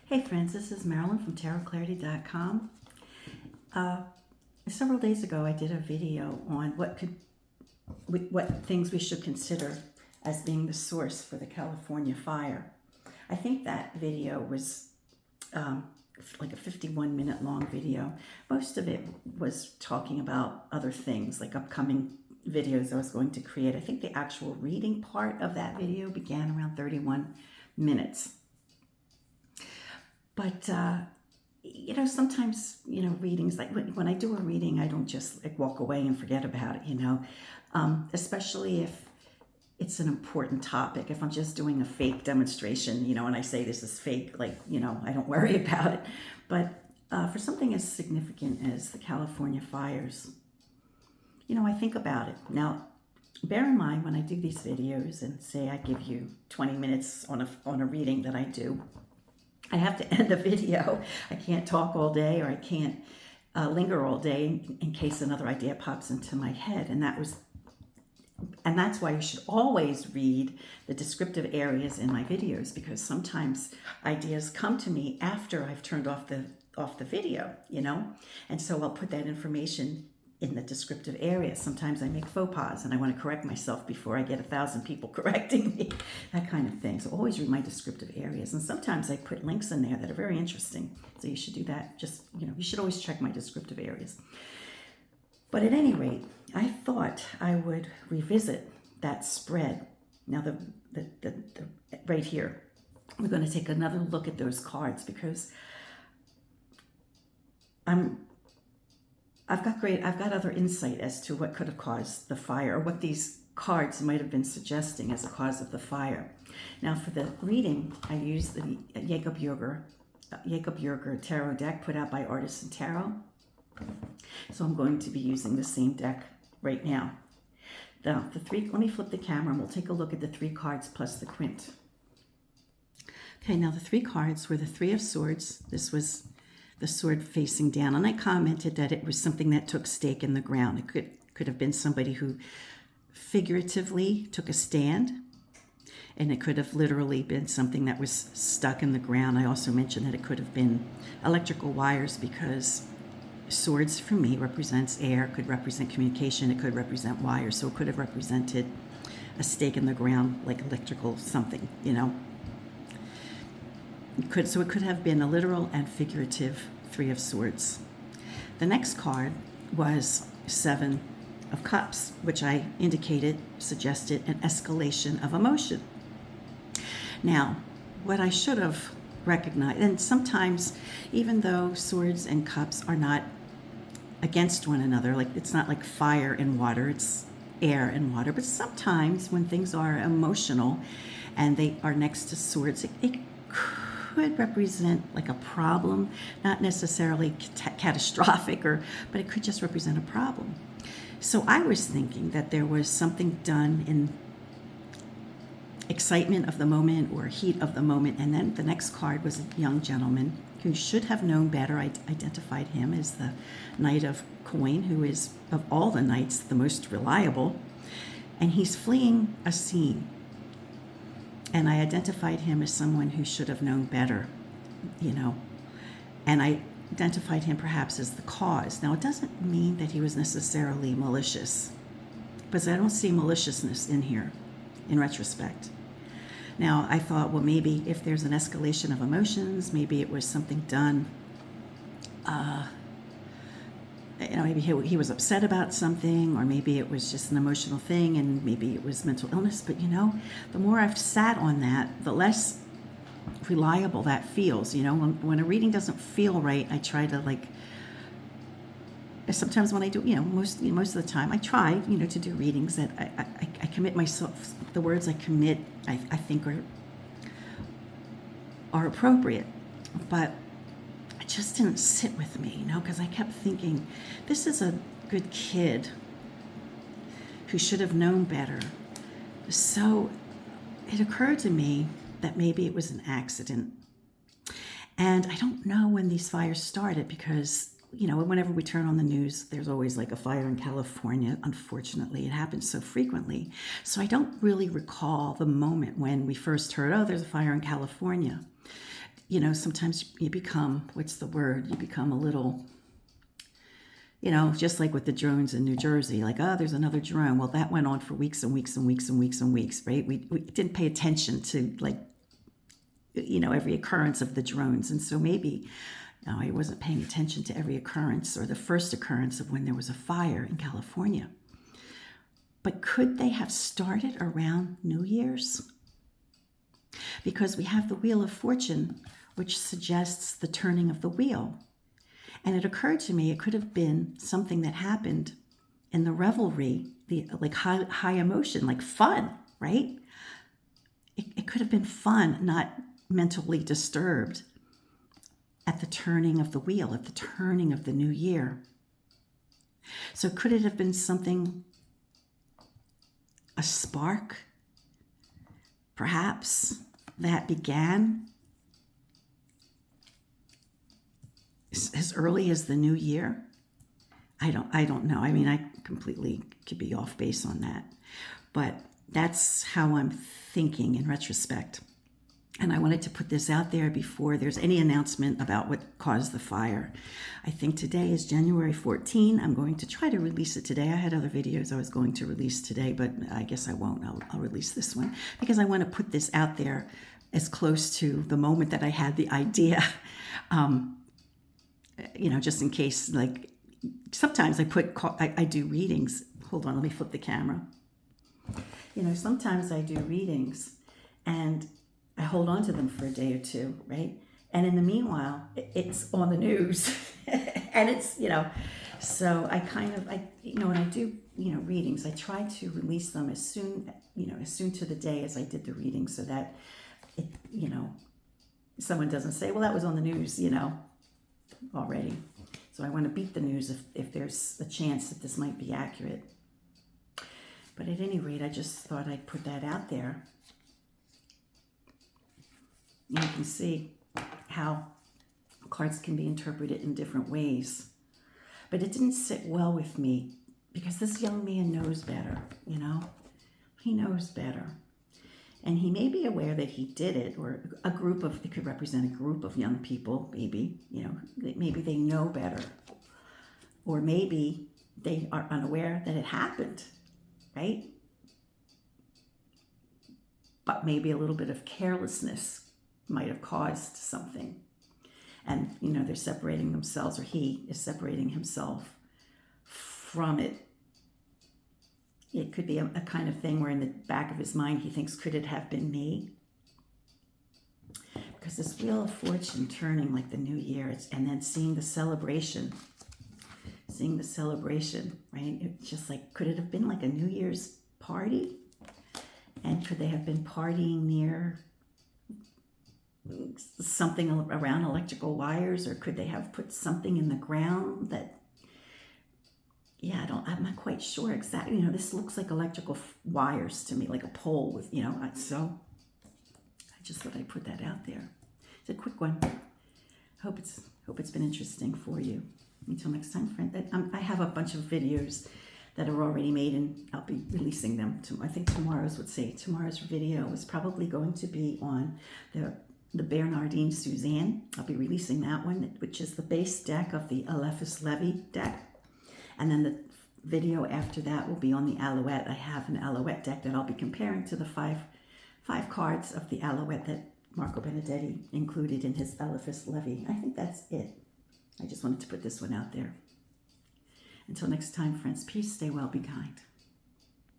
Hey friends, this is Marilyn from tarotclarity.com. Several days ago I did a video on what things we should consider as being the source for the California fire. I think that video was like a 51-minute long video. Most of it was talking about other things like upcoming videos I was going to create. I think the actual reading part of that video began around 31 minutes. But, sometimes, readings, like when I do a reading, I don't just like walk away and forget about it, especially if it's an important topic. If I'm just doing a fake demonstration, and I say this is fake, I don't worry about it. But for something as significant as the California fires, I think about it. Now, bear in mind when I do these videos and say I give you 20 minutes on a reading that I do, I have to end the video. I can't talk all day, or I can't linger all day in case another idea pops into my head. And that's why you should always read the descriptive areas in my videos, because sometimes ideas come to me after I've turned off the video, and so I'll put that information in the descriptive area. Sometimes I make faux pas and I want to correct myself before I get 1,000 people correcting me, that kind of thing. So always read my descriptive areas. And sometimes I put links in there that are very interesting. So you should do that. Just, you should always check my descriptive areas. But at any rate, I thought I would revisit that spread. Now the right here, we're going to take another look at those cards, because I've got other insight as to what could have caused the fire, or what these cards might have been suggesting as a cause of the fire. Now, for the reading, I used the Jerger tarot deck put out by Artisan Tarot. So I'm going to be using the same deck right now. Now, let me flip the camera and we'll take a look at the 3 cards plus the quint. Okay, now the 3 cards were the 3 of Swords. This was the sword facing down, and I commented that it was something that took stake in the ground. It could have been somebody who figuratively took a stand, and it could have literally been something that was stuck in the ground. I also mentioned that it could have been electrical wires, because swords for me represents air, could represent communication, it could represent wires, so it could have represented a stake in the ground, like electrical something, So it could have been a literal and figurative 3 of Swords. The next card was 7 of Cups, which I indicated suggested an escalation of emotion. Now, what I should have recognized, and sometimes even though Swords and Cups are not against one another, like it's not like fire and water, it's air and water, but sometimes when things are emotional and they are next to swords, it could represent like a problem, not necessarily catastrophic, but it could just represent a problem. So I was thinking that there was something done in excitement of the moment or heat of the moment. And then the next card was a young gentleman who should have known better. I identified him as the Knight of Coin, who is, of all the knights, the most reliable. And he's fleeing a scene. And I identified him as someone who should have known better, and I identified him perhaps as the cause. Now, it doesn't mean that he was necessarily malicious, because I don't see maliciousness in here, in retrospect. Now, I thought, well, maybe if there's an escalation of emotions, maybe it was something done, maybe he was upset about something, or maybe it was just an emotional thing, and maybe it was mental illness. But, the more I've sat on that, the less reliable that feels. When a reading doesn't feel right, I try to sometimes when I do, most of the time I try, to do readings that I commit myself, the words I commit, I think are appropriate. But it just didn't sit with me, because I kept thinking, this is a good kid who should have known better. So it occurred to me that maybe it was an accident. And I don't know when these fires started, because, whenever we turn on the news, there's always like a fire in California. Unfortunately, it happens so frequently. So I don't really recall the moment when we first heard, oh, there's a fire in California. you know, sometimes you become, what's the word? You become a little, you know, just like with the drones in New Jersey, like, oh, there's another drone. Well, that went on for weeks and weeks and weeks and weeks and weeks, right? We didn't pay attention to, like, you know, every occurrence of the drones. And so maybe I wasn't paying attention to every occurrence or the first occurrence of when there was a fire in California. But could they have started around New Year's? Because we have the Wheel of Fortune, which suggests the turning of the wheel. And it occurred to me it could have been something that happened in the revelry, the like high emotion, like fun, right? It could have been fun, not mentally disturbed at the turning of the wheel, at the turning of the new year. So could it have been something, a spark, perhaps, that began as early as the new year? I don't know. I mean, I completely could be off base on that. But that's how I'm thinking in retrospect. And I wanted to put this out there before there's any announcement about what caused the fire. I think today is January 14. I'm going to try to release it today. I had other videos I was going to release today, but I guess I won't. I'll release this one because I want to put this out there as close to the moment that I had the idea. You know, just in case, like, sometimes I do readings. Hold on, let me flip the camera. You know, sometimes I do readings and I hold on to them for a day or two, right? And in the meanwhile, it's on the news and it's, you know, so when I do, you know, readings, I try to release them as soon to the day as I did the reading so that it, you know, someone doesn't say, well, that was on the news, you know, already. So I want to beat the news if there's a chance that this might be accurate. But at any rate, I just thought I'd put that out there. You can see how cards can be interpreted in different ways. But it didn't sit well with me because this young man knows better, you know? He knows better. And he may be aware that he did it, or it could represent a group of young people, maybe, you know, maybe they know better. Or maybe they are unaware that it happened, right? But maybe a little bit of carelessness might have caused something. And, you know, they're separating themselves, or he is separating himself from it. It could be a kind of thing where in the back of his mind he thinks, could it have been me? Because this Wheel of Fortune turning like the new year, and then seeing the celebration, right? It's just like, could it have been like a New Year's party? And could they have been partying near something around electrical wires, or could they have put something in the ground that, yeah, I'm not quite sure exactly. You know, this looks like electrical wires to me, like a pole with, you know, so I just thought I'd put that out there. It's a quick one. Hope it's been interesting for you. Until next time, friend. I have a bunch of videos that are already made, and I'll be releasing them. I think tomorrow's video is probably going to be on the Bernardine Suzanne. I'll be releasing that one, which is the base deck of the Alephus Levy deck. And then the video after that will be on the Alouette. I have an Alouette deck that I'll be comparing to the five cards of the Alouette that Marco Benedetti included in his Alephus Levy. I think that's it. I just wanted to put this one out there. Until next time, friends, peace, stay well, be kind.